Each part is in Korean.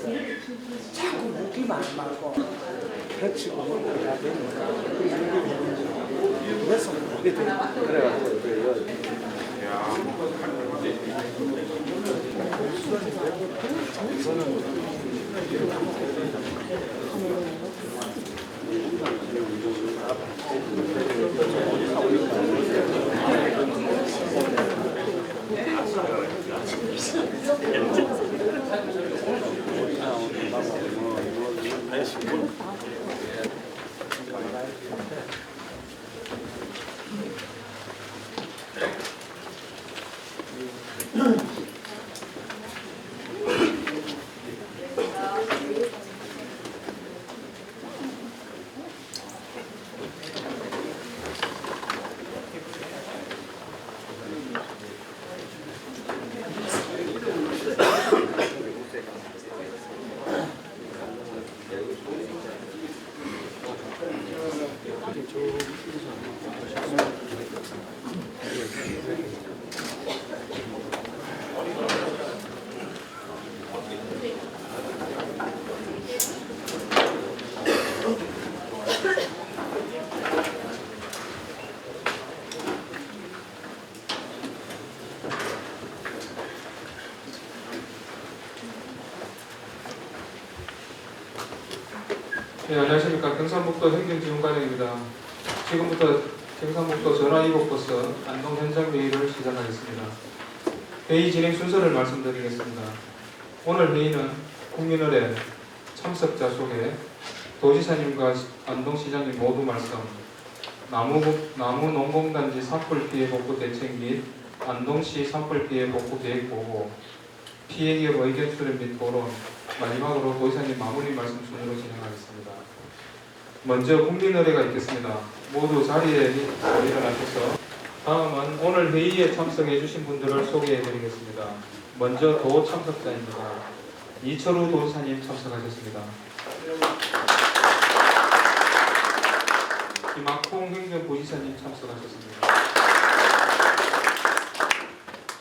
자꾸 묻기만 말고 펼치고 해야 되니까 그래서 그게 그래가지고 네, 안녕하십니까. 경상북도 행정지원과장입니다. 지금부터 경상북도 전화259버스 안동 현장 회의를 시작하겠습니다. 회의 진행 순서를 말씀드리겠습니다. 오늘 회의는 국민의례 참석자 소개, 도지사님과 안동시장님 모두 말씀, 나무농공단지 산불 피해 복구 대책 및 안동시 산불 피해 복구 계획 보고, 피해기업 의견 수렴 및 토론, 마지막으로 도지사님 마무리 말씀 순으로 진행하겠습니다. 먼저 국민의례가 있겠습니다. 모두 자리에 일어나셔서 다음은 오늘 회의에 참석해 주신 분들을 소개해 드리겠습니다. 먼저 도 참석자입니다. 이철우 도지사님 참석하셨습니다. 김학홍 행정부지사님 참석하셨습니다.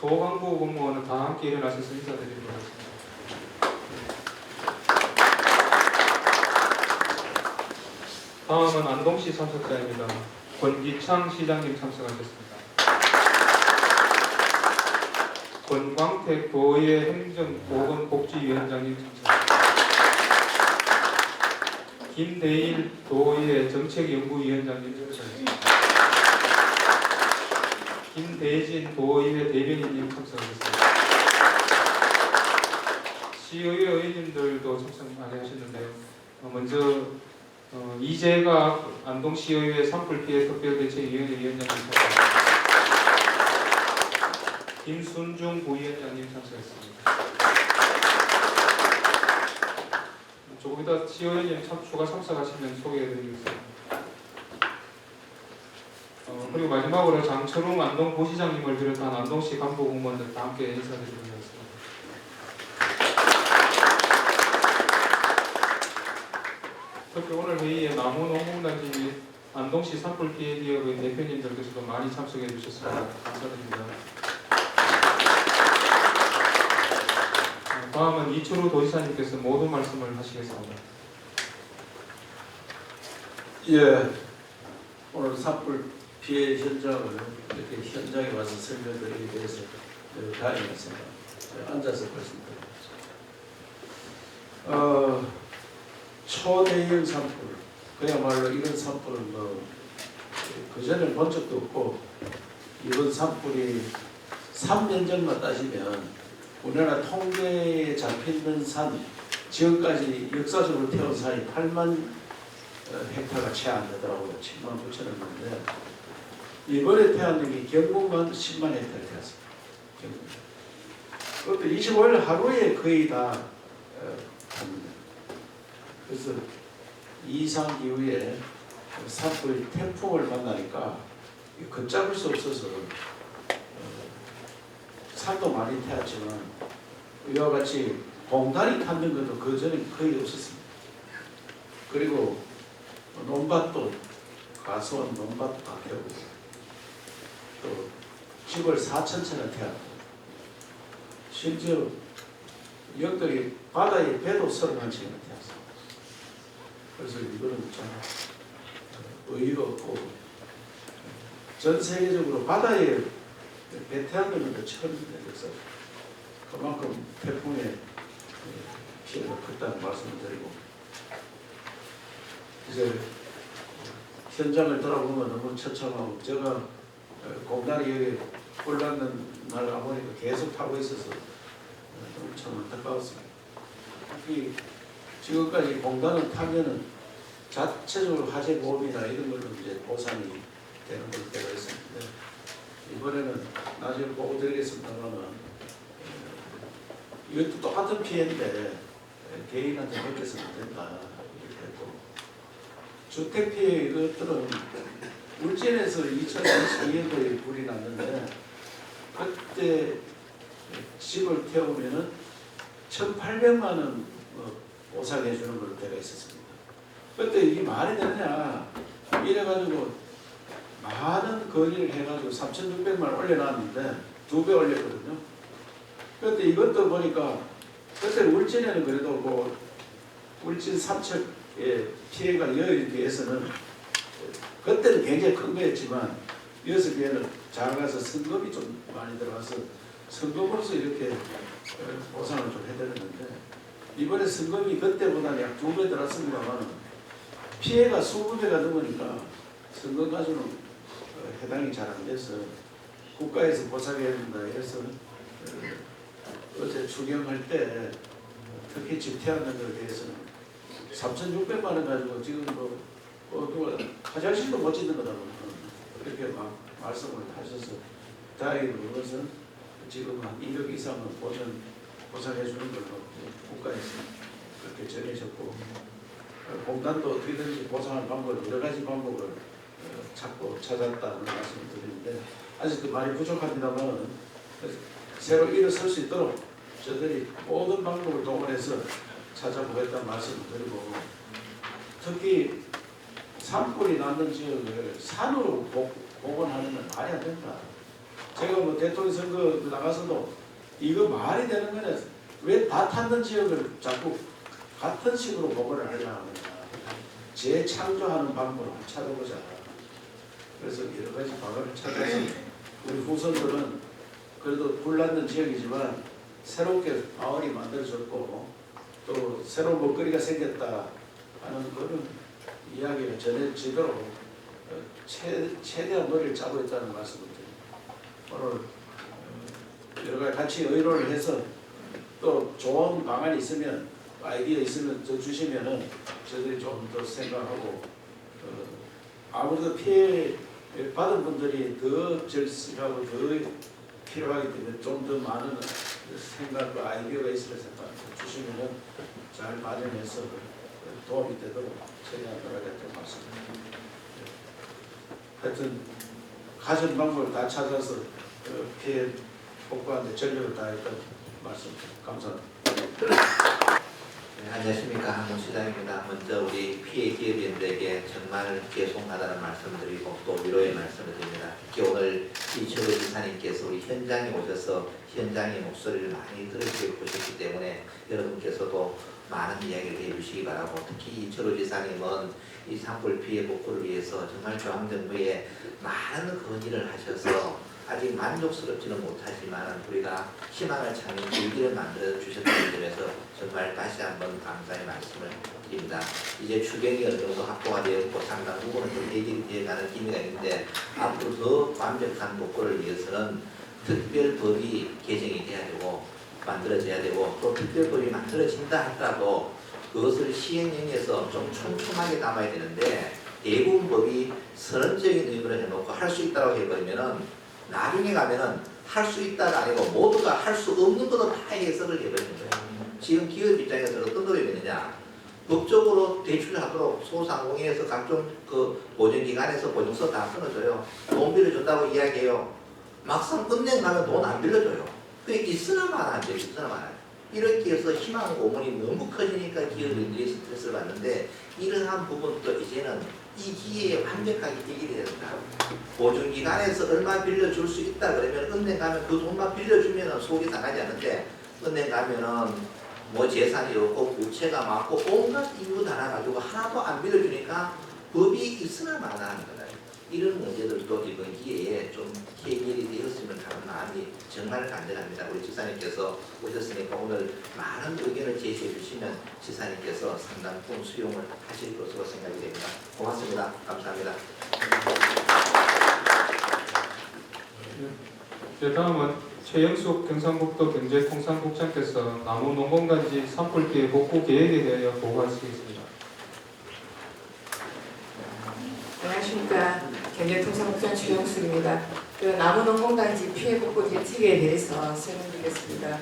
도광부 공무원은 다 함께 일어나셔서 인사드리도록 하겠습니다. 다음은 안동시 참석자입니다. 권기창 시장님 참석하셨습니다. 권광택 도의회 행정보건복지위원장님 참석하셨습니다. 김대일 도의회 정책연구위원장님 참석하셨습니다. 김대진 도의회 대변인님 참석하셨습니다. 시의회 의원님들도 참석 많이 하셨는데요. 먼저 이재가 안동시의회 산불피해 특별대책위원회 위원장님 참석하셨습니다. 김순중 부위원장님 참석했습니다. 조금 이따 시의원님 추가 참석하시면 소개해드리겠습니다. 그리고 마지막으로 장철웅 안동부시장님을 비롯한 안동시 간부 공무원들 다 함께 인사드리도록 하겠습니다. 특히 오늘 회의에 나무농공단지 및 안동시 산불 피해 기업의 대표님들께서도 많이 참석해 주셨습니다. 감사드립니다. 다음은 이철우 도지사님께서 모든 말씀을 하시겠습니다. 예, 오늘 산불 피해 현장을 이렇게 현장에 와서 설명드리기 위해서 다행했습니다. 앉아서 말씀드리겠습니다. 초대형 산불, 그야말로 이런 산불은 그전에 본 적도 없고, 이번 산불이 3년 전만 따지면 우리나라 통계에 잡혀있는 산, 지금까지 역사적으로 태운 산이 8만 헥타가 채 안 되더라고요. 7만 9천을 넘는데, 이번에 태어난 게 경북만 10만 헥타를 태웠습니다. 그것도 25일 하루에 거의 다 탑니다. 그래서 이상 이후에 산불 태풍을 만나니까 걷잡을 수 없어서 산도 많이 태웠지만 이와 같이 봉다리 탔는 것도 그 전에 거의 없었습니다. 그리고 논밭도 가수원 논밭도 다 태우고 또 집을 4,000채나 태웠고 심지어 이것들이 바다에 배도 31척이나 태웠습니다. 그래서 이거는 참 의의가 없고 전 세계적으로 바다에 배 태우는 것도 처음입니다. 그래서 그만큼 태풍의 피해가 컸다는 말씀을 드리고 이제 현장을 돌아보면 너무 처참하고 제가 공단이 여기 홀랐는 날 가보니까 계속 타고 있어서 너무 참 안타까웠습니다. 특히 지금까지 공단을 타면은 자체적으로 화재 보험이나 이런 걸로 이제 보상이 되는 걸 때가 있었는데 이번에는 나중에 보고 드리겠습니다만은 이것도 똑같은 피해인데 개인한테 맡겨서는 안 된다 이렇게 했고 주택 피해 이것들은 울진에서 2022년도에 불이 났는데 그때 집을 태우면은 1,800만 원 보상해 주는 걸로 때가 있었습니다. 그때 이게 말이 되느냐 이래가지고 많은 건의를 해가지고 3,600만 원 올려놨는데 2배 올렸거든요. 그때 이것도 보니까 그때 울진에는 그래도 뭐 울진 삼척의 피해가 여의에 비해서는 그때는 굉장히 큰 거였지만 이어서 비해는 작아서 성금이 좀 많이 들어가서 성금으로서 이렇게 보상을 좀 해드렸는데 이번에 성금이 그때보다는 약 2배 들었습니다만 피해가 20배가 넘으니까 성금 가지고는 해당이 잘 안 돼서 국가에서 보상해야 된다 해서 어제 추경할 때 특히 집 태우는 것에 대해서는 3,600만 원 가지고 지금 누가 화장실도 못 짓는 거다 그렇게 막 말씀을 하셔서 다행히 그것은 지금 한 2억 이상은 보상해 주는 걸로 국가에서 그렇게 정해졌고 공단도 어떻게든지 보상할 방법을 여러 가지 방법을 찾고 찾았다는 말씀을 드리는데 아직도 많이 부족합니다만 새로 일어설 수 있도록 저들이 모든 방법을 동원해서 찾아보겠다는 말씀을 드리고 특히 산불이 났는 지역을 산으로 복원하는 건 말이 안 된다. 제가 뭐 대통령 선거 나가서도 이거 말이 되는 거냐 왜 다 탔는 지역을 자꾸 같은 식으로 복원을 하려고 하느냐 재창조하는 방법을 찾아보자. 그래서 여러 가지 방법을 찾아서 우리 후손들은 그래도 불났는 지역이지만 새롭게 마을이 만들어졌고 또 새로운 먹거리가 생겼다 하는 그런 이야기가 전해지도록 최대한 머리를 짜고 있다는 말씀을 드립니다. 오늘 여러 가지 같이 의논을 해서 또 좋은 방안이 있으면 아이디어 있으면 저 주시면은 저희들이 좀 더 생각하고 아무래도 피해 받은 분들이 더 절실하고 더 필요하기 때문에 좀 더 많은 생각과 아이디어가 있을 생각 주시면은 잘 마련해서 도움이 되도록 처리하도록 하겠다는 말씀입니다. 하여튼 가진 방법을 다 찾아서 피해 복구하는 데 전력을 다했던 말씀 감사합니다. 네, 안녕하십니까. 한동시장입니다. 먼저 우리 피해 기업인들에게 정말 죄송하다는 말씀드리고 또 위로의 말씀을 드립니다. 특히 오늘 이철호 지사님께서 우리 현장에 오셔서 현장의 목소리를 많이 들으시기 때문에 여러분께서도 많은 이야기를 해주시기 바라고 특히 이철호 지사님은 이 산불 피해 복구를 위해서 정말 중앙정부에 많은 건의를 하셔서 아직 만족스럽지는 못하지만 우리가 희망을 찾는 길기를 만들어 주셨다는 점에서 정말 다시 한번 감사의 말씀을 드립니다. 이제 추경이 어느 정도 확보가 되었고 상당 부분은 좀 해결이 되어가는 의미가 있는데 앞으로 더 완벽한 복구를 위해서는 특별법이 개정이 돼야 되고 만들어져야 되고 또 특별법이 만들어진다 하더라도 그것을 시행령에서 좀 촘촘하게 담아야 되는데 대부분 법이 선언적인 의무를 해놓고 할 수 있다고 해버리면은 나중에 가면은 할 수 있다가 아니고 모두가 할 수 없는 것도 다 해석을 해버리는 거예요. 지금 기업 입장에서 어떤 노력이 있느냐. 법적으로 대출하도록 소상공인에서 각종 그 보증기관에서 보증서 다 끊어줘요. 돈 빌려준다고 이야기해요. 막상 끝내 가면 돈 안 빌려줘요. 그게 있으나 마나죠. 있으나 마나요. 이렇게 해서 희망 고문이 너무 커지니까 기업인들이 스트레스를 받는데 이러한 부분도 이제는 이 기회에 완벽하게 해결이 된다. 보증기관에서 얼마 빌려줄 수 있다 그러면 은행 가면 그 돈만 빌려주면 속이 상하지 않는데 은행 가면은 뭐 재산이 없고 부채가 많고 온갖 이유 다 가지고 하나도 안 믿어주니까 법이 있으나 마나 하는 거다. 이런 문제들도 이번 기회에 좀 해결이 되었으면 하는 마음이 정말 간절합니다. 우리 지사님께서 오셨으니까 오늘 많은 의견을 제시해 주시면 지사님께서 상당분 수용을 하실 것으로 생각이 됩니다. 고맙습니다. 감사합니다. 네, 다음은 최영숙 경상북도 경제통상국장께서 나무 농공단지 산불 피해 복구 계획에 대하여 보고하시겠습니다. 안녕하십니까. 경제통상국장 최영숙입니다. 나무 농공단지 피해 복구 대책에 대해서 설명드리겠습니다.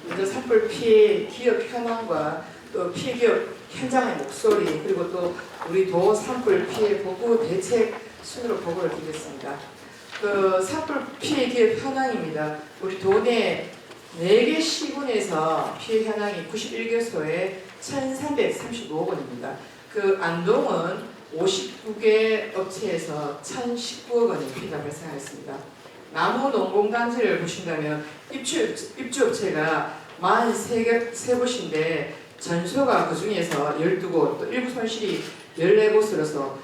먼저 산불 피해 기업 현황과 또 피해 기업 현장의 목소리 그리고 또 우리 도 산불 피해 복구 대책 순으로 보고를 드리겠습니다. 산불 피해 기업 현황입니다. 우리 도내 4개 시군에서 피해 현황이 91개소에 1,335억 원입니다. 안동은 59개 업체에서 1,019억 원의 피해가 발생하였습니다. 나무 농공단지를 보신다면 입주업체가 43곳인데 전소가 그 중에서 12곳, 또 일부 손실이 14곳으로서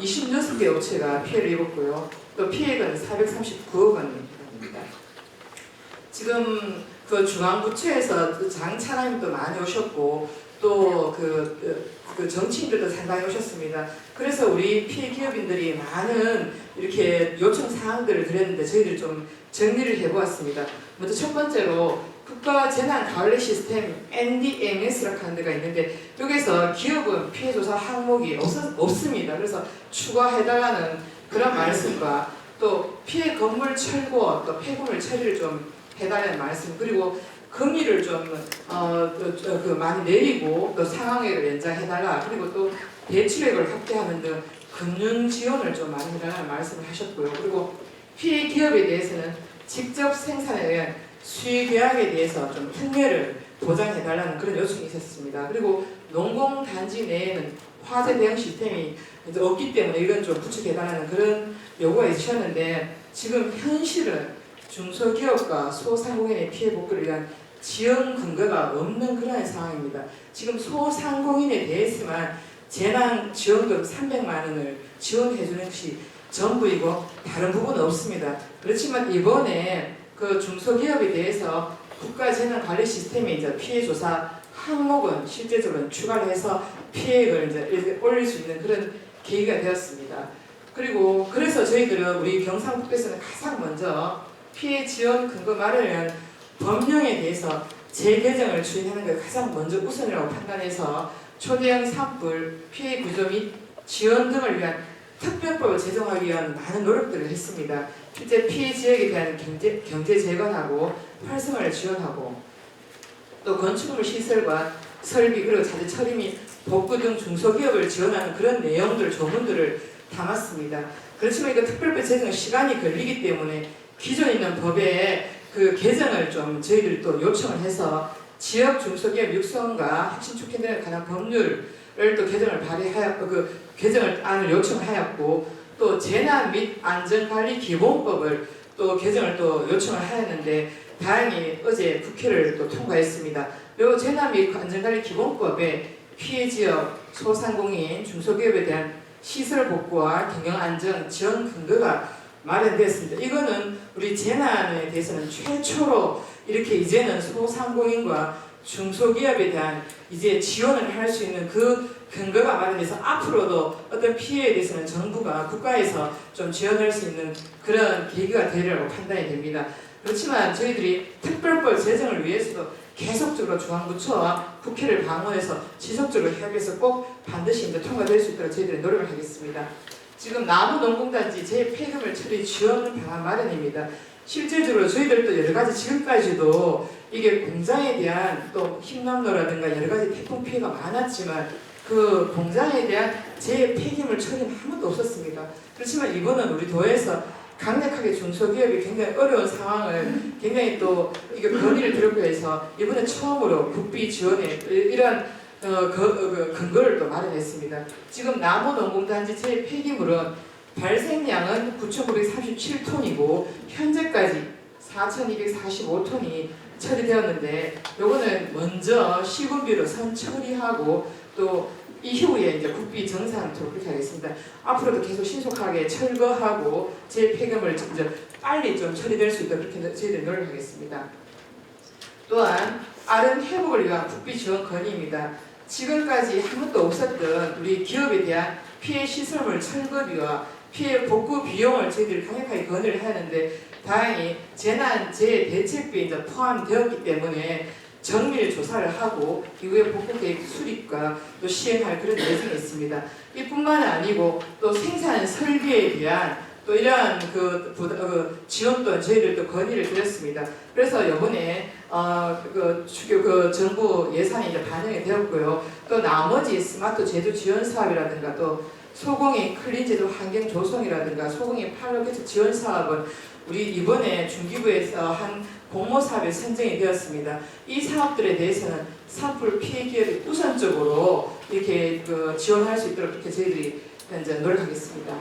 26개 업체가 피해를 입었고요. 또 피해액은 439억 원입니다. 지금 중앙부처에서 장 차장님도 많이 오셨고 또 정치인들도 상당히 오셨습니다. 그래서 우리 피해 기업인들이 많은 이렇게 요청 사항들을 드렸는데 저희들이 좀 정리를 해보았습니다. 먼저 첫 번째로 국가재난관리 시스템 NDMS라고 하는 데가 있는데 여기서 기업은 피해 조사 항목이 없습니다. 그래서 추가해달라는 그런 말씀과 또 피해 건물 철거 또 폐구물 처리를 좀 해달라는 말씀 그리고 금리를 좀 많이 내리고 또 상황액을 연장해달라 그리고 또 대출액을 확대하는 등 금융 지원을 좀 많이 해달라는 말씀을 하셨고요. 그리고 피해 기업에 대해서는 직접 생산에 의한 수의 계약에 대해서 좀 특례를 보장해달라는 그런 요청이 있었습니다. 그리고 농공단지 내에는 화재 대응 시스템이 이제 없기 때문에 이건 좀 구축해달라는 그런 요구가 있으셨는데 지금 현실은 중소기업과 소상공인의 피해 복구를 위한 지원 근거가 없는 그런 상황입니다. 지금 소상공인에 대해서만 재난지원금 300만 원을 지원해주는 것이 전부이고 다른 부분은 없습니다. 그렇지만 이번에 중소기업에 대해서 국가재난관리 시스템에 이제 피해조사 항목은 실제적으로 추가를 해서 피해액을 이제 올릴 수 있는 그런 계기가 되었습니다. 그래서 저희들은 우리 경상북도에서는 가장 먼저 피해 지원 근거 마련을 위한 법령에 대해서 재개정을 추진하는 것을 가장 먼저 우선이라고 판단해서 초대형 산불 피해 구조 및 지원 등을 위한 특별법을 제정하기 위한 많은 노력들을 했습니다. 실제 피해 지역에 대한 경제 재건하고 활성화를 지원하고 또 건축물 시설과 설비 그리고 자재 처리 및 복구 등 중소기업을 지원하는 그런 내용들 조문들을 담았습니다. 그렇지만 이거 특별법 제정은 시간이 걸리기 때문에 기존 있는 법의 개정을 좀 저희들이 또 요청을 해서 지역 중소기업 육성과 핵심 축진 등에 관한 법률을 또 개정을 개정안을 요청하였고 또 재난 및 안전관리 기본법을 또 개정을 또 요청을 하였는데 다행히 어제 국회를 또 통과했습니다. 이 재난 및 안전관리 기본법에 피해 지역 소상공인 중소기업에 대한 시설 복구와 경영 안전 지원 근거가 마련되었습니다. 이거는 우리 재난에 대해서는 최초로 이렇게 이제는 소상공인과 중소기업에 대한 이제 지원을 할 수 있는 그 근거가 마련돼서 앞으로도 어떤 피해에 대해서는 정부가 국가에서 좀 지원할 수 있는 그런 계기가 되리라고 판단이 됩니다. 그렇지만 저희들이 특별법 제정을 위해서도 계속적으로 중앙부처와 국회를 방문해서 지속적으로 협의해서 꼭 반드시 이제 통과될 수 있도록 저희들이 노력을 하겠습니다. 지금 나무 농공단지 재폐기물 처리 지원 방안 마련입니다. 실질적으로 저희들도 여러 가지 지금까지도 이게 공장에 대한 또 힘남로라든가 여러 가지 태풍 피해가 많았지만 그 공장에 대한 재폐기물 처리는 한 번도 없었습니다. 그렇지만 이번은 우리 도에서 강력하게 중소기업이 굉장히 어려운 상황을 굉장히 또 이게 건의를 드렸고 해서 이번에 처음으로 국비 지원에 이러한 근거를 또 마련했습니다. 지금 나무 농공단지 재폐기물은 발생량은 9,937톤이고 현재까지 4,245톤이 처리되었는데 요거는 먼저 시군비로 선 처리하고 또 이후에 이제 국비 정상토록 그렇게 하겠습니다. 앞으로도 계속 신속하게 철거하고 재폐기물 이제 빨리 좀 처리될 수 있도록 그렇게 저희들이 노력하겠습니다. 또한 아른 회복을 위한 국비 지원 건의입니다. 지금까지 한 번도 없었던 우리 기업에 대한 피해 시설물 철거비와 피해 복구 비용을 저희들이 강력하게 건의를 하는데 다행히 재난 재해 대책비에 이제 포함되었기 때문에 정밀 조사를 하고 이후에 복구 계획 수립과 또 시행할 그런 예정이 있습니다. 이뿐만 아니고 또 생산 설비에 대한 또 이러한 지원 또한 저희들도 건의를 드렸습니다. 그래서 이번에 정부 예산이 이제 반영이 되었고요. 또 나머지 스마트 제조 지원 사업이라든가 또 소공인 클린 제조 환경 조성이라든가 소공인 팔로 개척 지원 사업은 우리 이번에 중기부에서 한 공모 사업에 선정이 되었습니다. 이 사업들에 대해서는 산불 피해 기업이 우선적으로 이렇게 지원할 수 있도록 그렇게 저희들이 현재 노력하겠습니다.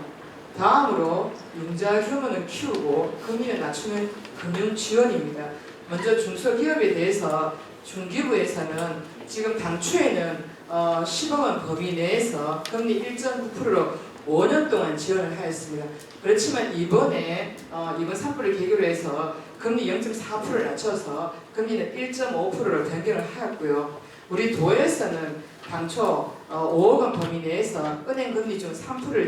다음으로 융자 규모는 키우고 금리를 낮추는 금융 지원입니다. 먼저 중소기업에 대해서 중기부에서는 지금 당초에는 10억 원 범위 내에서 금리 1.9%로 5년 동안 지원을 하였습니다. 그렇지만 이번 산불을 계기로 해서 금리 0.4%를 낮춰서 금리는 1.5%로 변경을 하였고요. 우리 도에서는 당초 5억 원 범위 내에서 은행 금리 중 3%를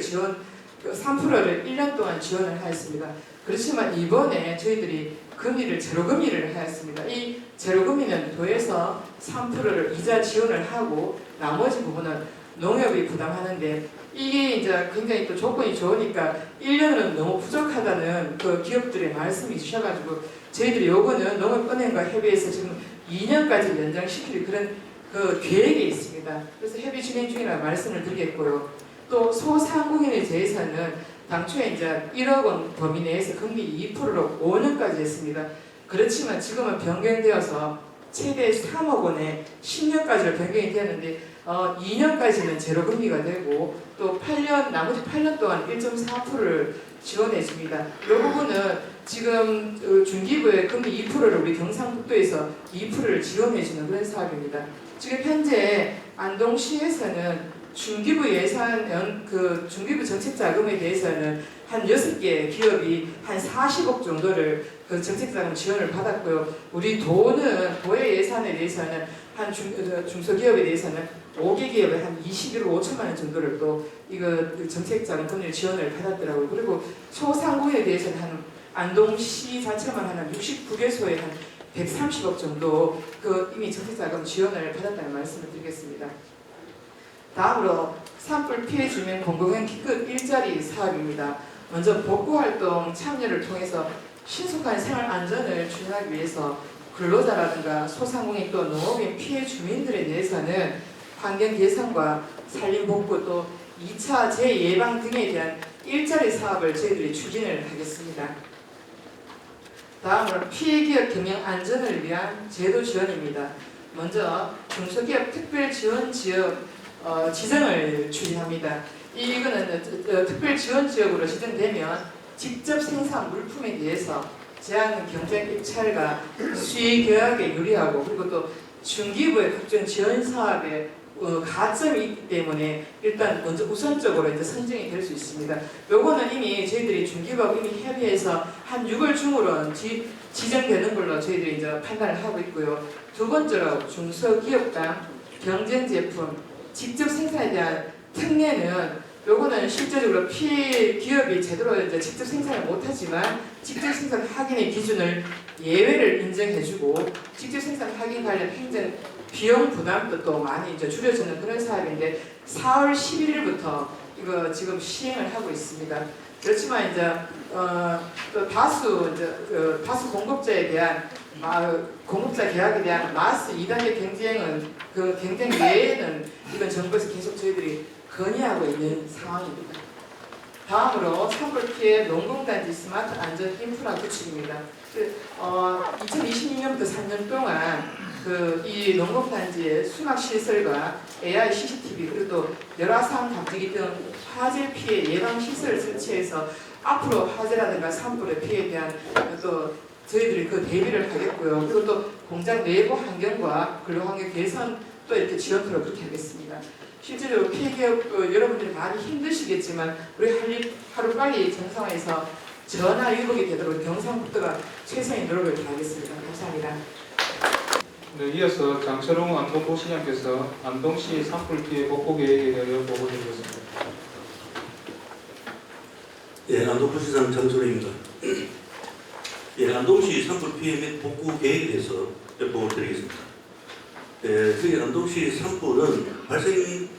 1년 동안 지원을 하였습니다. 그렇지만 이번에 저희들이 금리를 제로금리를 하였습니다. 이 제로금리는 도에서 3%를 이자 지원을 하고 나머지 부분은 농협이 부담하는데 이게 이제 굉장히 또 조건이 좋으니까 1년은 너무 부족하다는 그 기업들의 말씀이 주셔가지고 저희들이 요거는 농협은행과 협의해서 지금 2년까지 연장시킬 그런 그 계획이 있습니다. 그래서 협의 진행 중이라는 말씀을 드리겠고요. 또 소상공인에 대해서는 당초에 이제 1억 원 범위 내에서 금리 2%로 5년까지 했습니다. 그렇지만 지금은 변경되어서 최대 3억 원에 10년까지로 변경이 되었는데 2년까지는 제로금리가 되고 또 나머지 8년 동안 1.4%를 지원해 줍니다. 이 부분은 지금 중기부의 금리 2%를 우리 경상북도에서 2%를 지원해 주는 그런 사업입니다. 지금 현재 안동시에서는 중기부 예산, 중기부 정책 자금에 대해서는 한 6개 기업이 한 40억 정도를 그 정책 자금 지원을 받았고요. 우리 도의 예산에 대해서는 한 중소기업에 대해서는 5개 기업에 한 21억 5천만 원 정도를 또 정책 자금 금리 지원을 받았더라고요. 그리고 소상공인에 대해서는 한 안동시 자체만 한 69개소에 한 130억 정도 이미 정책 자금 지원을 받았다는 말씀을 드리겠습니다. 다음으로 산불 피해 주민 공공연 기껏 일자리 사업입니다. 먼저 복구활동 참여를 통해서 신속한 생활 안전을 추진하기 위해서 근로자라든가 소상공인 또 농업인 피해 주민들에 대해서는 환경 개선과 산림 복구 또 2차 재예방 등에 대한 일자리 사업을 저희들이 추진을 하겠습니다. 다음으로 피해기업 경영 안전을 위한 제도 지원입니다. 먼저 중소기업 특별지원지역 지정을 추진합니다. 이거는 특별지원지역으로 지정되면 직접 생산 물품에 대해서 제한 경쟁 입찰과 수의 계약에 유리하고 그리고 또 중기부의 각종 지원 사업에 가점이 있기 때문에 일단 먼저 우선적으로 이제 선정이 될 수 있습니다. 요거는 이미 저희들이 중기부하고 이미 협의해서 한 6월 중으로 지정되는 걸로 저희들이 이제 판단을 하고 있고요. 두 번째로 중소기업 간 경쟁 제품 직접 생산에 대한 특례는 요거는 실제적으로 피해 기업이 제대로 이제 직접 생산을 못하지만 직접 생산 확인의 기준을 예외를 인정해주고 직접 생산 확인 관련 행정 비용 부담도 또 많이 이제 줄여주는 그런 사업인데 4월 11일부터 이거 지금 시행을 하고 있습니다. 그렇지만 이제 또 다수 공급자에 대한 공급자 계약에 대한 마스 2단계 경쟁은 그 경쟁 외에는 이건 정부에서 계속 저희들이 건의하고 있는 상황입니다. 다음으로 산불 피해 농공단지 스마트 안전 인프라 구축입니다. 2022년부터 3년 동안 이 농공단지의 수납 시설과 AI CCTV 그리고 또 열화상 감지기 등 화재 피해 예방 시설을 설치해서 앞으로 화재라든가 산불의 피해에 대한 또 저희들이 그 대비를 하겠고요. 그리고 또 공장 내부 환경과 근로환경 개선 또 이렇게 지원토록 그렇게 하겠습니다. 실제로 피해기업 여러분들이 많이 힘드시겠지만 우리 하루빨리 정상화해서 전화 유복이 되도록 경상북도가 최선의 노력을 다하겠습니다. 감사합니다. 네, 이어서 장철웅 안동도시장께서 안동시 산불 피해 복구 계획에 대하여 보고드리겠습니다. 예, 안동도시장 장철웅입니다. 예, 안동시 산불 피해 및 복구 계획에 대해서 보고드리겠습니다. 예, 저희 안동시 산불은 발생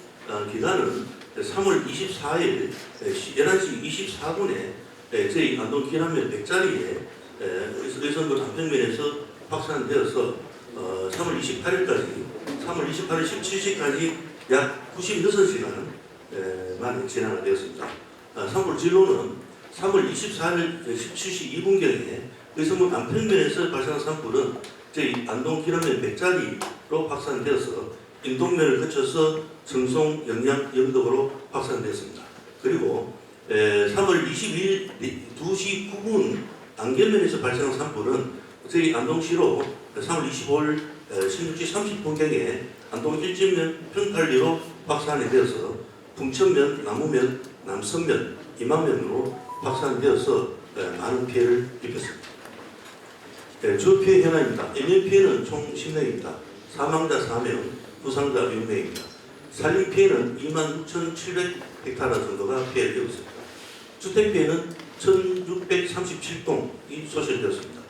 기간은 3월 24일 11시 24분에 저희 안동 기남면 100자리에 의성군 한평면에서 확산되어서 3월 28일까지 3월 28일 17시까지 약 96시간 만에 진행이 되었습니다. 산불 진로는 3월 24일 17시 2분경에 의성군 안평면에서 발생한 산불은 저희 안동 기남면 100자리로 확산되어서 인동면을 거쳐서 청송, 영양, 영덕으로 확산되었습니다. 그리고 3월 22일 2시 9분 안개면에서 발생한 산불은 저희 안동시로 3월 25일 16시 30분경에 안동 1진면 평팔리로 확산이 되어서 풍천면, 나무면, 남성면, 이만면으로 확산되어서 많은 피해를 입혔습니다. 주 피해 현황입니다. 인명 피해는 총 10명입니다. 사망자 4명, 부상자 6명입니다. 산림 피해는 26,700헥타르 정도가 피해를 입었습니다. 주택 피해는 1,637동이 소실되었습니다.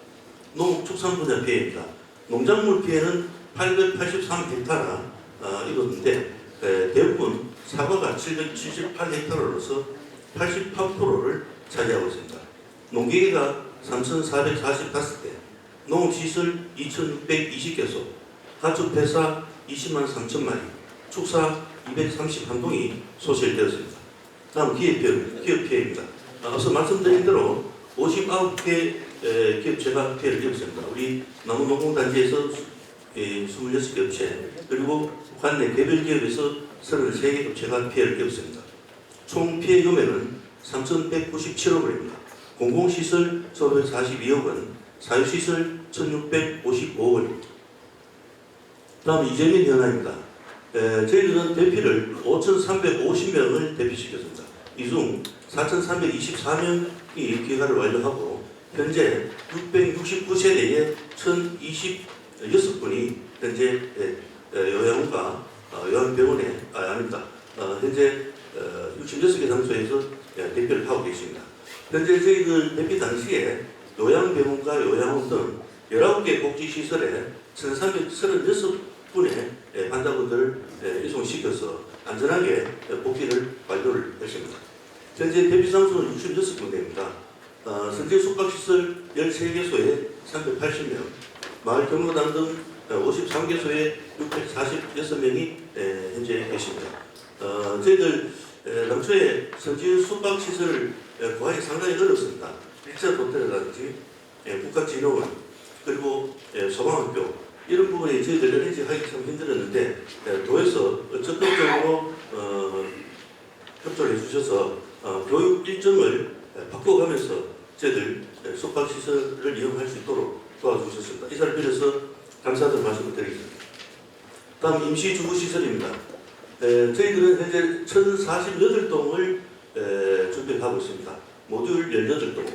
농축산 분야 피해입니다. 농작물 피해는 883헥타르 입었는데 대부분 사과가 778헥타르로서 88%를 차지하고 있습니다. 농기계가 3,445대, 농업시설 2,620개소, 가축 폐사 20만 3천 마리, 축사 231동이 소실되었습니다. 다음 기업 피해입니다. 앞서 말씀드린 대로 59개 기업체가 피해를 입었습니다. 우리 나무농공단지에서 26개 업체, 그리고 관내 개별 기업에서 33개 업체가 피해를 입었습니다. 총 피해 금액은 3,197억 원입니다. 공공시설 1,542억 원, 사유시설 1,655억 원입니다. 다음 이재민 현황입니다. 저희들은 대피를 5,350명을 대피시켰습니다. 이 중 4,324명이 귀가를 완료하고 현재 669세대에 1,026분이 현재 요양원과 요양병원에 현재 66개 장소에서 대피를 하고 계십니다. 현재 저희들 대피 당시에 요양병원과 요양원 등 19개 복지시설에 1,336분의 환자분들을 이송시켜서 안전하게 복지를 완료를 했습니다. 현재 대피 장소는 66군데입니다. 선제 숙박시설 13개소에 380명, 마을 경로당 등 53개소에 646명이 현재 계십니다. 저희들 당초에 선제 숙박시설 구하기 상당히 어렵습니다. 헬스 호텔이라든지 국가진흥원 그리고 소방학교 이런 부분에 저희들 에너지 하기 참 힘들었는데 도에서 적극적으로 협조를 해주셔서 교육 일정을 바꿔가면서 저희들 숙박시설을 이용할 수 있도록 도와주셨습니다. 이 자리를 빌어서 감사하다는 말씀을 드리겠습니다. 다음 임시주거시설입니다. 저희들은 현재 1,048동을 준비하고 있습니다. 모듈 18동,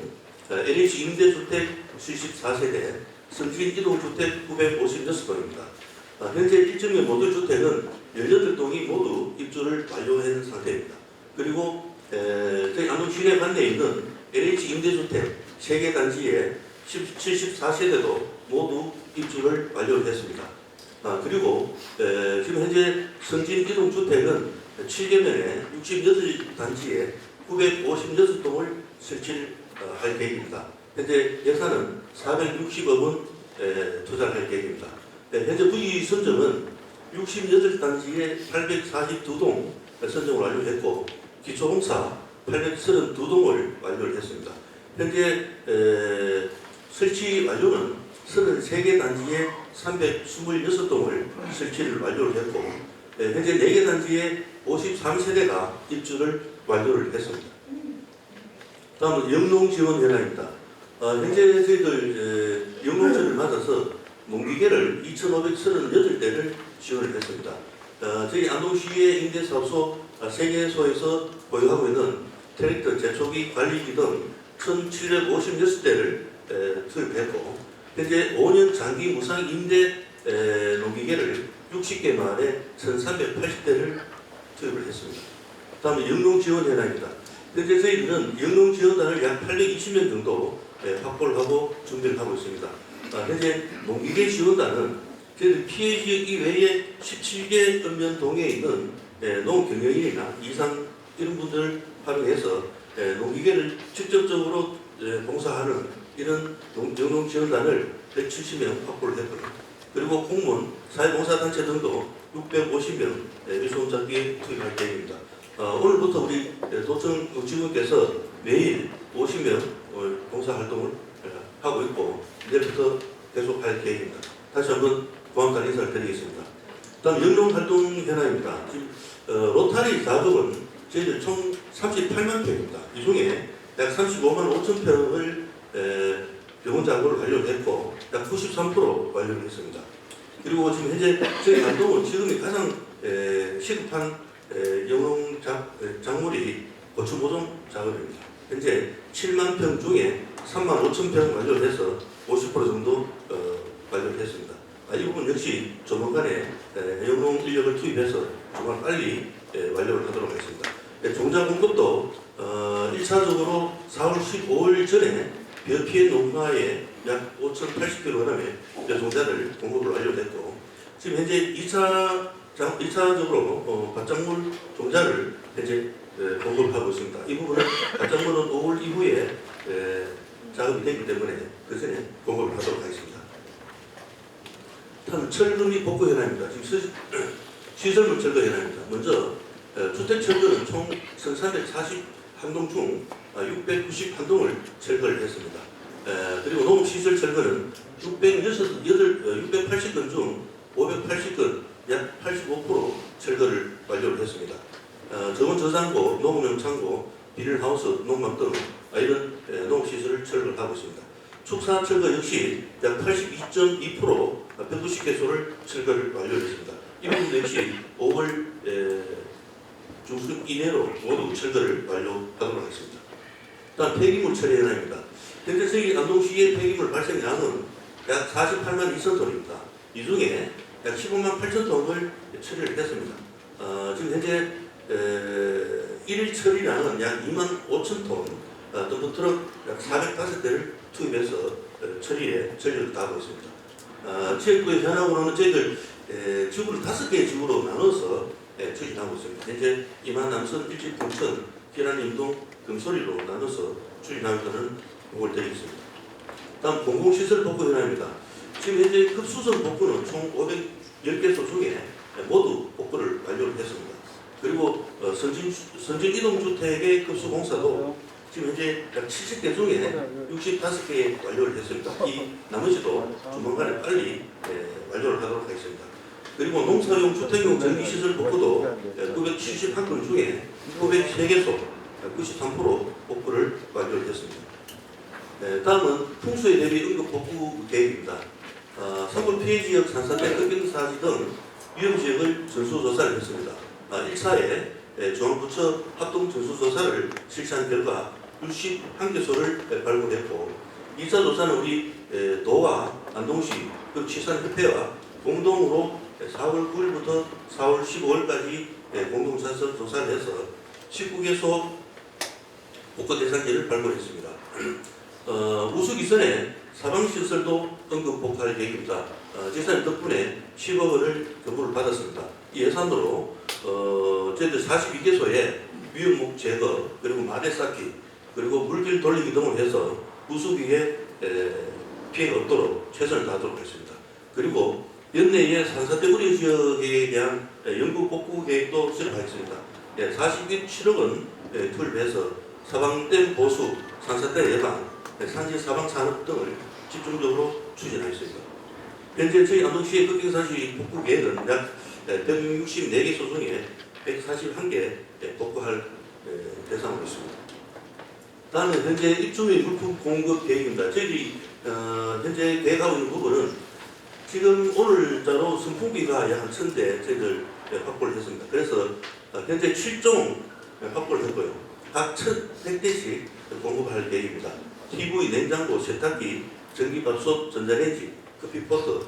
LH 임대주택 74세대, 성진 이동주택 956동입니다. 현재 1층의 모듈 주택은 18동이 모두 입주를 완료한 상태입니다. 그리고 저희 안동 시내 관내에 있는 LH 임대주택 3개 단지에 74세대도 모두 입주를 완료했습니다. 그리고 지금 현재 성진 이동주택은 7개면에 68단지에 956동을 설치를 할 계획입니다. 현재 예산은 460억 원 투자할 계획입니다. 현재 부지 선정은 68단지에 842동 선정을 완료했고 기초공사 832동을 완료를 했습니다. 현재 설치 완료는 33개 단지에 326동을 설치를 완료를 했고 현재 4개 단지에 53세대가 입주를 완료를 했습니다. 다음은 영농지원 현황입니다. 현재 저희들 영농철을 맞아서 농기계를 2,538대를 지원을 했습니다. 저희 안동시의 임대사업소 3개소에서 보유하고 있는 트랙터, 제초기, 관리기 등 1,756대를 투입했고 현재 5년 장기 무상 임대 농기계를 60개 마을에 1,380대를 투입을 했습니다. 다음은 영농지원 현황입니다. 현재 저희들은 영농지원단을 약 820명 정도 확보를 하고 준비를 하고 있습니다. 현재 농기계 지원단은 저희들 피해 지역 이외에 17개 읍면동에 있는 농경영인이나 이상 이런 분들 활용해서 농기계를 직접적으로 봉사하는 이런 영농지원단을 170명 확보를 했거든요. 그리고 공무원, 사회봉사단체 등도 650명 유소혼잡기에 투입할 계획입니다. 오늘부터 우리 도청 직원께서 매일 50명 봉사활동을 하고 있고 내일부터 계속 할 계획입니다. 다시 한번 고맙다는 인사를 드리겠습니다. 다음 영농활동 현황입니다. 지금 로타리 작업은 저희들 총 38만 평입니다. 이 중에 약 35만 5천 평을 병원 작업을 완료했고 약 93% 완료를 했습니다. 그리고 지금 현재 저희 활동은 지금이 가장 시급한 영농 작물이 고추 모종 작업입니다. 현재 7만 평 중에 3만 5천 평 완료를 해서 50% 정도 완료를 했습니다. 이 부분 역시 조만간에 영농 인력을 투입해서 정말 빨리 완료를 하도록 하겠습니다. 종자 공급도 1차적으로 4월 15일 전에 벼 피해 농가에 약 5,080kg의 벼종자를 공급을 완료했고 지금 현재 2차적으로 밭작물 종자를 현재 공급하고 있습니다. 이 부분은 밭작물은 5월 이후에 작업이 되기 때문에 그 전에 공급을 하도록 하겠습니다. 다음 철거 및 복구 현황입니다. 지금 시설물 철거 현황입니다. 먼저 주택 철거는 총 1,341동 중 691동을 철거를 했습니다. 그리고 농업시설 철거는 680건 중 580건 약 85% 철거를 완료를 했습니다. 정원 저장고, 농업용창고, 비닐하우스, 농막 등 이런 농업시설을 철거를 하고 있습니다. 축사 철거 역시 약 82.2% 190개소를 철거를 완료했습니다. 이 부분 역시 5월 중순 이내로 모두 철거를 완료하도록 하겠습니다. 다음 폐기물 처리 현황입니다. 현재 저희 안동시의 폐기물 발생량은 약 48만 2천 톤입니다. 이 중에 약 15만 8천 톤을 처리를 했습니다. 지금 현재 일일 처리량은 약 2만 5천 톤, 덤프트럭 약 405대를 투입해서 처리에 전력을 다하고 있습니다. 지역구의 현황으로는 저희들 지구를 5개의 지구로 나눠서 추진하고 있습니다. 현재 이만 남선, 일찍 동천, 기란, 임동, 금소리로 나눠서 추진하고 있다는 보고를 드리겠습니다. 다음 공공시설 복구 현황입니다. 지금 현재 급수선 복구는 총 510개소 중에 모두 복구를 완료를 했습니다. 그리고 선진이동주택의 급수공사도 지금 현재 약 70개 중에 65개 완료를 했습니다. 이 나머지도 조만간에 빨리 완료를 하도록 하겠습니다. 그리고 농사용 주택용 전기시설 복구도 971건 중에 903개소 93% 복구를 완료를 했습니다. 다음은 풍수에 대비 응급 복구 계획입니다. 산불 피해 지역 산사대 흑경사지 등 위험지역을 전수조사를 했습니다. 1차에 중앙부처 합동 전수조사를 실시한 결과 61개소를 발굴했고 2차 조사는 우리 도와 안동시 취산협회와 공동으로 4월 9일부터 4월 15일까지 공동자서 조사를 해서 19개소 복구 대상지를 발굴했습니다. 우수 기선에 사방시설도 응급 복구할 계획입니다. 재산 덕분에 10억 원을 경부를 받았습니다. 이 예산으로 저희들 42개소에 위험목 제거, 그리고 마대 쌓기, 그리고 물길 돌리기 등을 해서 우수기에 피해가 없도록 최선을 다하도록 하겠습니다. 그리고 연내에 산사태 우려 지역에 대한 연구 복구 계획도 수립하겠습니다. 47억 원 투입해서 사방댐 보수, 산사태 예방, 산지 사방 산업 등을 집중적으로 추진하겠습니다. 현재 저희 안동시의 흑경사시 복구 계획은 약 164개소 중에 141개 복구할 대상으로 있습니다. 다음에 현재 입주 및 물품 공급 계획입니다. 저희들이 현재 계획하고 있는 부분은 지금 오늘자로 선풍기가 약 1,000대 저희들 확보를 했습니다. 그래서 현재 7종 확보를 했고요. 각 1,100대씩 공급할 계획입니다. TV, 냉장고, 세탁기, 전기밥솥, 전자레인지, 커피포트,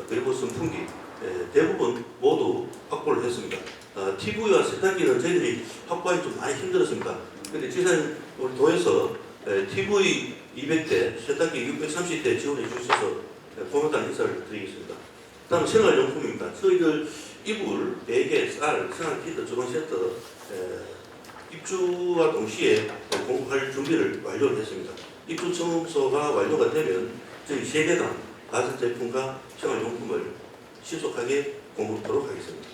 그리고 선풍기 대부분 모두 확보를 했습니다. TV와 세탁기는 저희들이 확보하기 좀 많이 힘들었습니다. 그런데 지사님 우리 도에서 TV 200대, 세탁기 630대 지원해 주셔서 고맙다는 인사를 드리겠습니다. 다음 생활용품입니다. 저희들 이불, 베개, 쌀, 생활키트, 주방 세트 입주와 동시에 공급할 준비를 완료를 했습니다. 입주 청소가 완료가 되면 저희 세대당 가전제품과 생활용품을 신속하게 공급하도록 하겠습니다.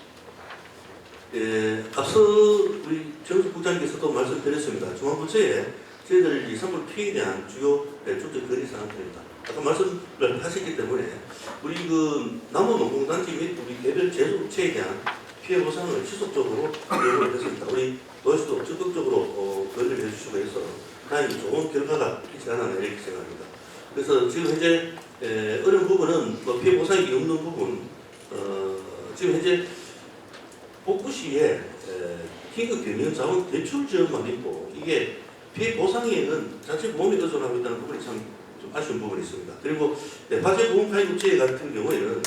앞서 우리 정수 국장님께서도 말씀드렸습니다. 중앙부처에 저희들 이 선물 피해에 대한 주요 조정 건의 사항들입니다. 아까 말씀을 하셨기 때문에 우리 그 남원농공단지 및 우리 개별 제조업체에 대한 피해 보상을 지속적으로 요구를 했습니다. 우리 도에서도 적극적으로 건의를 해주시고 해서 다행히 좋은 결과가 있지 않았나 이렇게 생각합니다. 그래서 지금 현재 어려운 부분은 뭐 피해 보상이 없는 부분 지금 현재 복구 시에 긴급 경영 자원 대출 지원만 있고 이게 피해 보상에는 자체 보험에 의존하고 있다는 부분이 참 좀 아쉬운 부분이 있습니다. 그리고 화재 보험 가입업체 같은 경우에는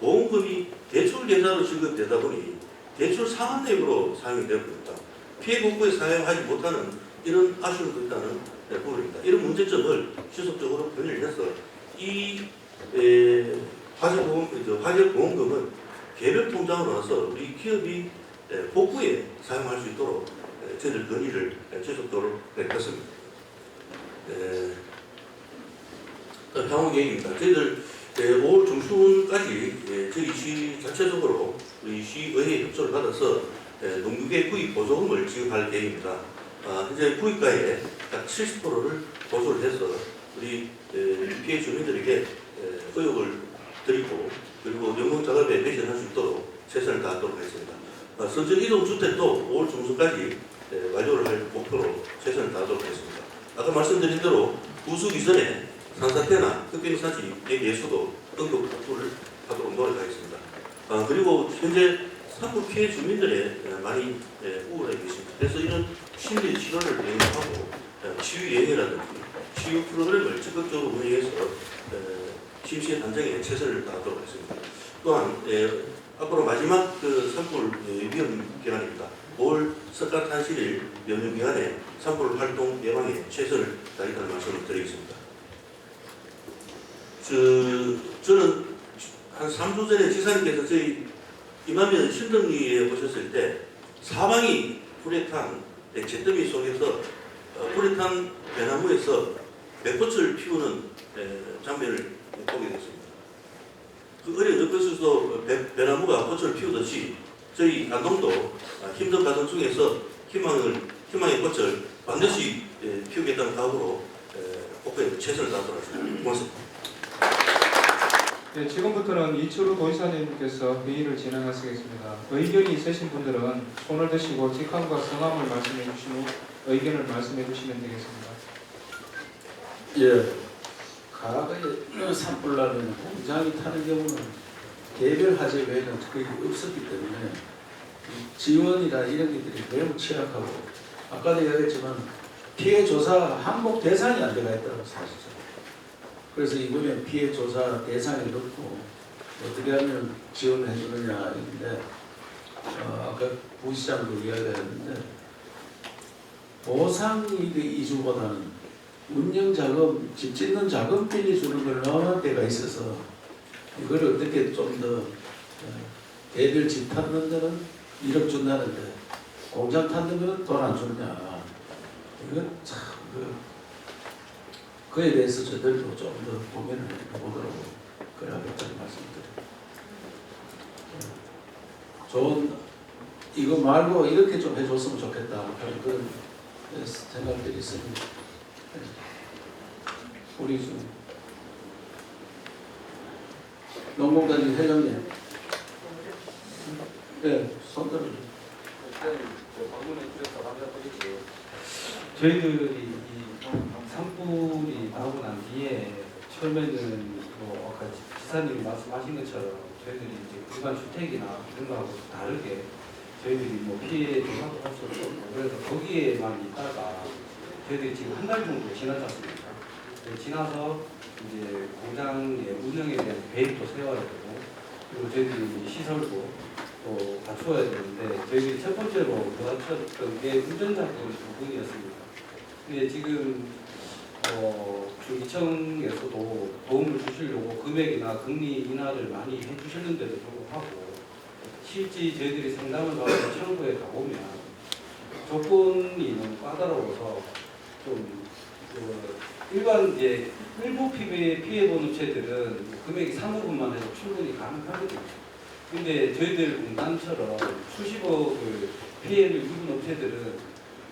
보험금이 대출 계좌로 지급되다 보니 대출 상환 내역으로 사용이 되고 있다. 피해 복구에 사용하지 못하는 이런 아쉬움도 있다는 부분입니다. 이런 문제점을 지속적으로 건의를 해서 이 화재 보험금은 개별 통장으로 나서 우리 기업이 복구에 사용할 수 있도록 저희들 건의를 지속적으로 했습니다. 향후 계획입니다. 저희들 5월 중순까지 저희 시 자체적으로 우리 시의회 협조를 받아서 농기계 구입 보조금을 지급할 계획입니다. 현재 구입가의 약 70%를 보조를 해서 우리 피해 주민들에게 의욕을 드리고 그리고 연금작업에 배신할 수 있도록 최선을 다하도록 하겠습니다. 선전 이동 주택도 5월 중순까지 완료를 할 목표로 최선을 다하도록 하겠습니다. 아까 말씀드린 대로 구수 이전에 산사태나 흑변사지에 대해서도 응급 복구를 하도록 노력하겠습니다. 그리고 현재 산불 피해 주민들의 많이 우울해 계십니다. 그래서 이런 심리 치료를 대응하고 치유 여행이라든지 치유 프로그램을 적극적으로 운영해서 심신 안정에 최선을 다하도록 하겠습니다. 또한 앞으로 마지막 그 산불 위험 기간입니다. 5월 석가탄신일 연휴 기간에 산불 활동 예방에 최선을 다하겠다는 말씀을 드리겠습니다. 저는 한 3주 전에 지사님께서 저희 이만면 신덕리에 오셨을 때 사방이 불에 탄 잿더미 속에서 불에 탄 배나무에서 백꽃을 피우는 장면을 보게 됐습니다. 그 어려운 옆에서도 배나무가 꽃을 피우듯이 저희 안동도 힘든 과정 중에서 희망의 꽃을 반드시 피우겠다는 각오로 복구에 최선을 다하도록 하겠습니다. 고맙습니다. 네, 지금부터는 이철우 도의사님께서 회의를 진행하시겠습니다. 의견이 있으신 분들은 손을 드시고 직함과 성함을 말씀해 주신 후 의견을 말씀해 주시면 되겠습니다. 예, 과거에 산불나는 공장이 타는 경우는 개별 화재 외에는 거의 없었기 때문에 지원이나 이런 것들이 매우 취약하고 아까도 이야기했지만 피해 조사 항목 대상이 안 돼가 있다고 사실상. 그래서 이번에 피해 조사 대상에 넣고 어떻게 하면 지원을 해주느냐 했는데 아까 부시장도 이야기했는데 보상이 이주보다는 운영 자금, 집 짓는 자금 빌려 주는 걸 넣어놓은 데가 있어서 이걸 어떻게 좀 더 개별 집 탔는 데는 1억 준다는데 공장 탔는 거는 돈 안 주느냐 이건 참 그에 대해서 저들도 좀 더 고민을 해보도록 그래야겠다는 말씀드립니다. 좋은 이거 말고 이렇게 좀 해줬으면 좋겠다 하는 그런 생각들이 있습니다. 우리 좀 농공단지 회장님, 네, 손들어주세요. 저희들이 이 산불이 나오고 난 뒤에 처음에는 뭐 아까 지사님이 말씀하신 것처럼 저희들이 이제 일반 주택이나 이런 거하고 다르게 저희들이 뭐 피해 조사도 할 수 없고 그래서 거기에만 있다가 저희들이 지금 한 달 정도 지나지 않습니까? 지나서 이제 공장의 운영에 대한 계획도 세워야 되고 그리고 저희들이 이제 시설도 또 갖추어야 되는데 저희들이 첫 번째로 부닥쳤던 게 운전자 부분이었습니다. 근데 지금 중기청에서도 도움을 주시려고 금액이나 금리 인하를 많이 해주셨는데도 불구하고 실제 저희들이 상담을 받아서 청구에 가보면 조건이 너무 까다로워서 좀 일반 이제 일부 피해본 업체들은 금액이 3억원만 해도 충분히 가능하거든요. 근데 저희들 공단처럼 수십억을 피해를 입은 업체들은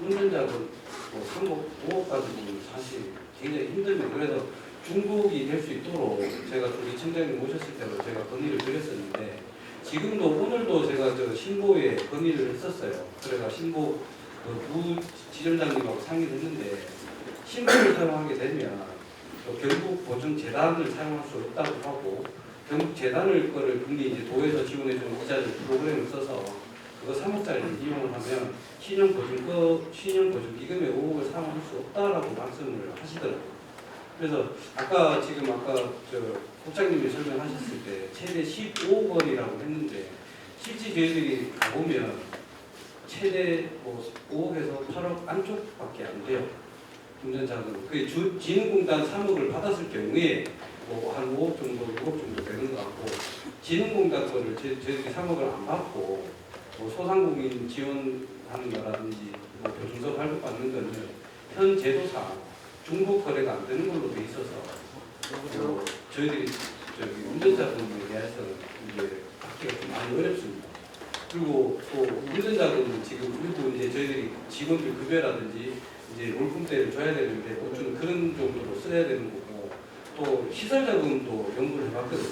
운전자금 3억, 5억 가지고는 사실 굉장히 힘듭니다. 그래서 중복이 될 수 있도록 제가 우리 청장님 모셨을 때도 제가 건의를 드렸었는데 지금도 오늘도 제가 저 신보에 건의를 했었어요. 그래서 신보 부 지점장님하고 상의를 했는데 신보를 사용하게 되면 결국 보증재단을 사용할 수 없다고 하고 결국 재단을 거를 국리 이제 도에서 지원해주는 이자를 프로그램을 써서 그거 3억짜리를 이용을 하면 신용보증기금의 5억을 사용할 수 없다라고 말씀을 하시더라고요. 그래서 아까 저 국장님이 설명하셨을 때 최대 15억 원이라고 했는데 실제 저희들이 가보면 최대 5억에서 8억 안쪽밖에 안 돼요. 운전자금. 그 진흥공단 3억을 받았을 경우에 한 5억 정도, 6억 정도 되는 것 같고 진흥공단 거를 저희들이 3억을 안 받고 소상공인 지원하는 거라든지 교통서 발급받는 거는 현 제도상 중복 거래가 안 되는 걸로 돼 있어서 저희들이 운전자금에 대해서는 이제 받기가 좀 많이 어렵습니다. 그리고 또 운전자금은 지금 일부 이제 저희들이 직원들 급여라든지 이제 월급대를 줘야 되는데 못 주는 그런 정도로 써야 되는 거고 또 시설자금도 연구를 해봤거든요.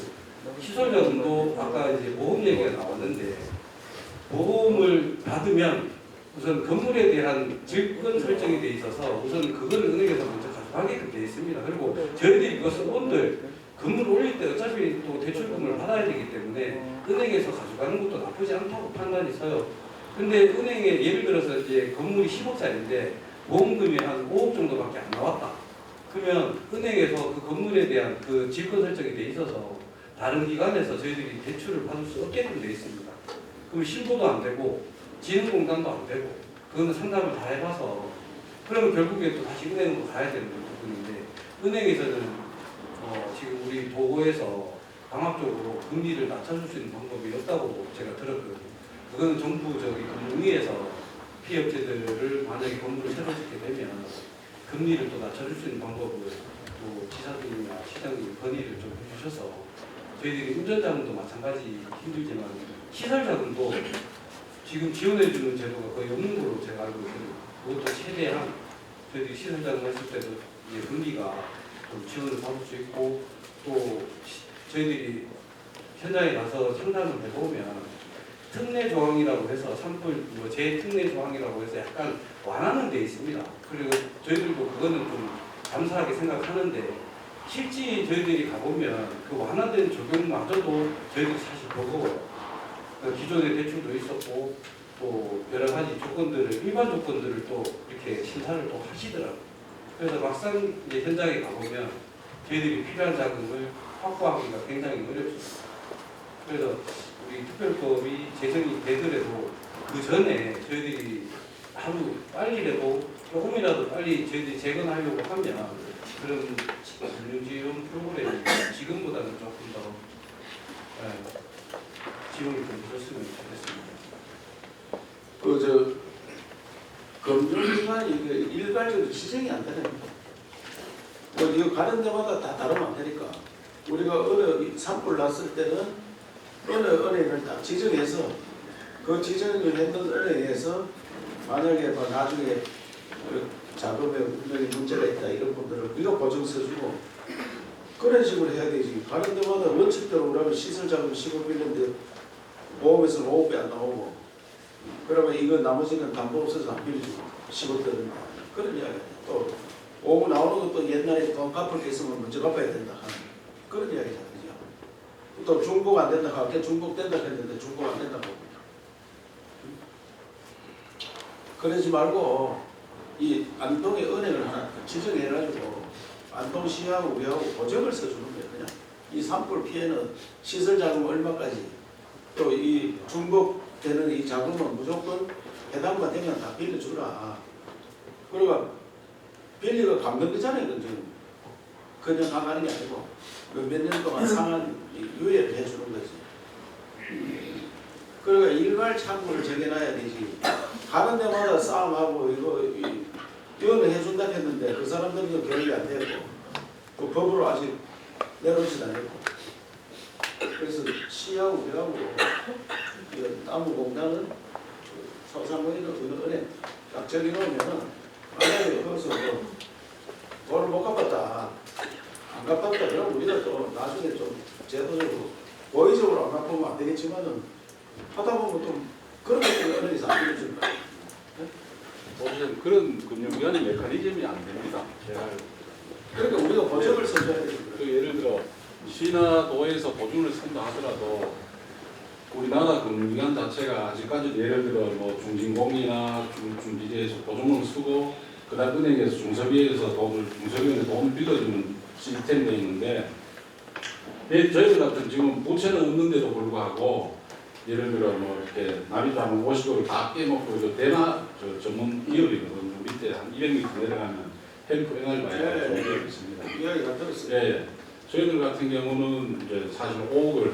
시설자금도 아까 이제 보험 얘기가 나왔는데 보험을 받으면 우선 건물에 대한 질권 설정이 돼 있어서 우선 그거를 은행에서 먼저 가져가게끔 돼 있습니다. 그리고 저희들이 그것을 온들 건물 올릴 때 어차피 또 대출금을 받아야 되기 때문에 은행에서 가져가는 것도 나쁘지 않다고 판단이 서요. 근데 은행에 예를 들어서 이제 건물이 10억짜리인데 보험금이 한 5억 정도밖에 안 나왔다. 그러면 은행에서 그 건물에 대한 그 질권 설정이 돼 있어서 다른 기관에서 저희들이 대출을 받을 수 없게끔 돼 있습니다. 그럼 신고도 안 되고 진흥공단도 안 되고 그거는 상담을 다 해봐서 그러면 결국에 또 다시 은행으로 가야 되는 부분인데 은행에서는 지금 우리 도고에서 강압적으로 금리를 낮춰줄 수 있는 방법이 없다고 제가 들었거든요. 그거는 정부 금융위에서 피해업체들을 만약에 건물을 새로 짓게 되면 금리를 또 낮춰줄 수 있는 방법을 또 지사님이나 시장님 건의를 좀 해주셔서 저희들이 운전자금도 마찬가지 힘들지만 시설자금도 지금 지원해주는 제도가 거의 없는 걸로 제가 알고 있거든요. 그것도 최대한 저희들이 시설자금 했을 때도 이제 금리가 좀 지원을 받을 수 있고 또 저희들이 현장에 가서 상담을 해보면 특례 조항이라고 해서 산불 재특례 조항이라고 해서 약간 완화는 돼 있습니다. 그리고 저희들도 그거는 좀 감사하게 생각하는데 실제 저희들이 가보면 그 완화된 적용마저도 저희들이 사실 버거워요. 기존의 대출도 있었고 또 여러 가지 조건들을 일반 조건들을 또 이렇게 심사를 또 하시더라고요. 그래서 막상 이제 현장에 가보면 저희들이 필요한 자금을 확보하기가 굉장히 어렵습니다. 그래서 우리 특별법이 제정이 되더라도 그 전에 저희들이 하루 빨리라도 조금이라도 빨리 저희들이 재건하려고 하면 그런 금융지원 프로그램이 지금보다는 조금 더 지원이 좀 해줬으면 좋겠습니다. 금융기관이 일괄적으로 지정이 안 되는 거예요. 이거 가는 데마다 다 다르면 안 되니까 우리가 어느 산불 났을 때는 어느 은행을 딱 지정해서 그 지정을 했던 은행에서 만약에 나중에 자금에 분명히 문제가 있다 이런 분들은 우리가 보증 서주고 그런 식으로 해야 되지. 가는 데마다 원칙대로 우리는 시설자금 10억 빌렸는데 보험에서는 5억이 안 나오고 그러면 이거 나머지는 담보 없어서 안 빌려주고 10억 드는 그런 이야기야. 또 오고 나오는 것도 옛날에 돈 갚을 게 있으면 먼저 갚아야 된다 하는 그런 이야기잖아요. 또 중복 안 된다 하고 중복 된다 했는데 중복 안 된다고 그러지 말고 이 안동의 은행을 하나 지정해가지고 안동시하고 우리하고 보증을 써주는 거예요. 그냥 이 산불 피해는 시설 자금 얼마까지 또 이 중복되는 이 자금은 무조건 해당만 되면 다 빌려주라. 그러니까 빌리가 감정되잖아요. 그건 지금 그냥 나가는 게 아니고 몇 년 동안 상한 유예를 해주는 거지. 그러니까 일괄 창구를 정해놔야 되지. 가는 데마다 싸움하고 이거는 해준다 했는데 그 사람들은 결의가 안 되고 그 법으로 아직 내놓지도 않았고 그래서 시하고 우리하고 나무공단은 소상공인은 은행 딱 정해놓으면은 만약에 거기서 돈을 못 갚았다 안 갚았다 그러면 우리가 또 나중에 좀 제도적으로 고의적으로 안 갚으면 안 되겠지만은 하다 보면 좀 그런 것들은 은행에서 안 빌려주는 거예요. 보시면 그런 금융기관의 메커니즘이 안 됩니다. 제가 그러니까 우리가 보증을 써줘야 되는 그 거예요. 예를 들어 시나 도에서 보증을 쓴다 하더라도 우리나라 금융기관 자체가 아직까지 예를 들어 뭐 중진공이나 중지대에서 보증을 쓰고 그다음 은행에서 중소기업에서 중소기업에 돈을 빌려주는 시스템이 있는데 저희들 같은 지금 부채는 없는데도 불구하고 예를 들어 뭐 이렇게 납입하면 50억을 다 깨먹고 저 대마 전문 기업이거든요. 밑에 한 200m 내려가면 헬프 에너지바이라는 네. 기업이 있습니다. 이야기가 들었어요. 예, 저희들 같은 경우는 이제 사실 5억을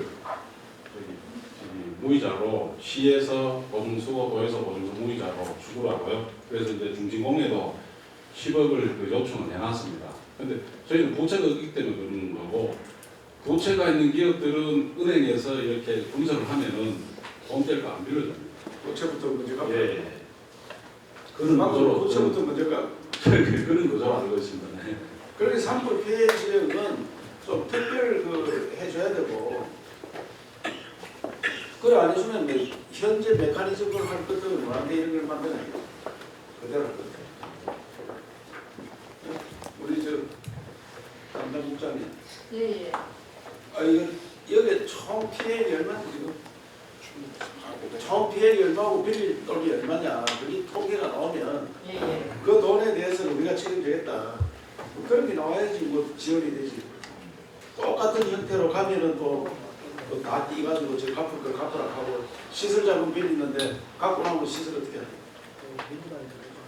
무이자로 시에서 보증수고 도에서 보증수 무이자로 주고 하고요. 그래서 이제 중진공에도 10억을 그 요청을 해놨습니다. 근데 저희는 부채가 없기 때문에 그러는 거고 부채가 있는 기업들은 은행에서 이렇게 분석을 하면은 돈 뗄 거 안 빌려줍니다. 부채부터 먼저 갚아. 예. 그런 구조로 부채부터 먼저 갚아. 그런 구조로 알고 있습니다. 네. 그렇게 산불 피해 지역은 좀 특별 해줘야 되고 그걸 안 해주면 현재 메커니즘을 할 것들을 뭐한테 이런 걸 만드는 거예요. 그대로 할 거예요. 우리 저 담당 국장님 예. 이거 여기 총 피해액이 얼마인지 지금 총 피해액이 얼마고 빌릴 돈이 얼마냐 그게 통계가 나오면 예. 그 돈에 대해서는 우리가 책임지겠다. 그런 게 나와야지 뭐 지원이 되지. 똑같은 형태로 가면은 또 다 띄가지고 저 갚을 걸 갚으라 하고 시설 자금 빌리는데 갖고 나면 시설 어떻게 해?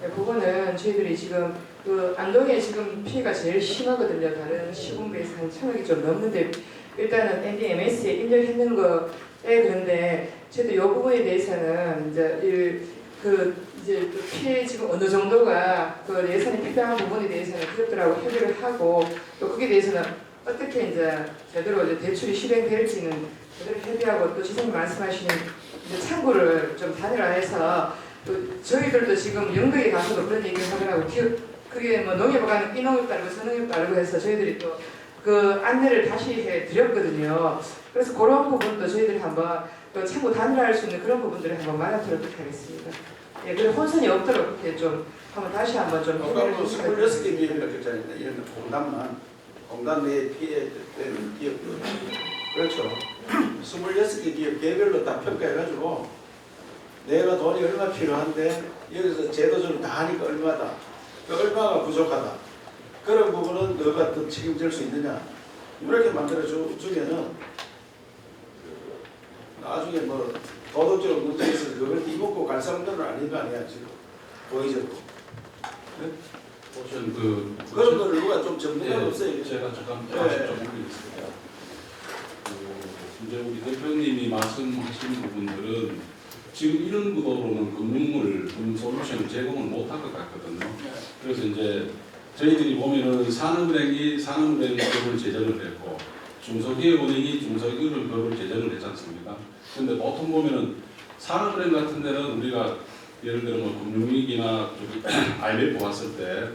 네, 그거는 저희들이 지금 그 안동에 지금 피해가 제일 심하거든요. 다른 시군구에서 한 1,000억이 좀 넘는데 일단은 NDMS에 인정했는 거에 그런데 저희도 이 부분에 대해서는 이제 이제 그 피해 지금 어느 정도가 그 예산이 필요한 부분에 대해서는 기업들하고 협의를 하고 또 거기에 대해서는 어떻게 이제 제대로 이제 대출이 실행될지는 제대로 협의하고 또 지사님 말씀하시는 이제 창구를 좀 단일화해서 또 저희들도 지금 영덕에 가서도 그런 얘기를 하더라고. 그게 뭐 농협 가는 이농협 다르고 서농협 다르고 해서 저희들이 또 그 안내를 다시 해 드렸거든요. 그래서 그런 부분도 저희들이 한번 또 창구 단일화할 수 있는 그런 부분들을 한번 말아보도록 하겠습니다. 예, 그리고 혼선이 없도록 그렇게 좀 한번 다시 한번 좀 아까 26개 비행이라고 했잖아요. 이런 공단 내에 피해되는 기업들. 그렇죠. 26개 기업 개별로 다 평가해가지고 내가 돈이 얼마 필요한데 여기서 제도적으로 다 하니까 얼마다. 그 얼마가 부족하다. 그런 부분은 너가 더 책임질 수 있느냐. 이렇게 만들어주면은 나중에 뭐 도덕적으로 문제 있어서 그걸 뒤집고 갈 사람들은 아닌 거 아니야 지금 고의적으로. 네? 보시면 그런 걸 누가 좀 전문가가 없어요. 제가 잠깐 네. 다시 좀 올리겠습니다. 이제 우리 대표님이 말씀하신 부분들은 지금 이런 구도로는 금융 솔루션을 제공을 못할 것 같거든요. 그래서 이제 저희들이 보면은 산업은행이 산업은행법을 제정을 했고 중소기업은행이 중소기업법을 제정을 했지 않습니까? 근데 보통 보면은 산업은행 같은 데는 우리가 예를 들어 뭐 금융위기나 IMF 왔을 때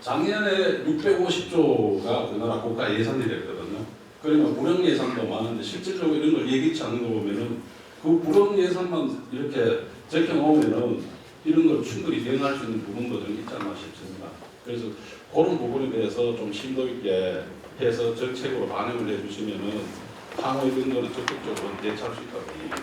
작년에 650조가 우리나라 국가 예산이 됐거든요. 그러면 불용 예산도 많은데 실질적으로 이런 걸 예기치 않는 거 보면은 그 불용 예산만 이렇게 적혀 놓으면은 이런 걸 충분히 대응할 수 있는 부분도 좀 있지 않나 싶습니다. 그래서 그런 부분에 대해서 좀 심도 있게 해서 정책으로 반영을 해주시면은 향후의 근거는 적극적으로 대처할 수 있다고 봅니다.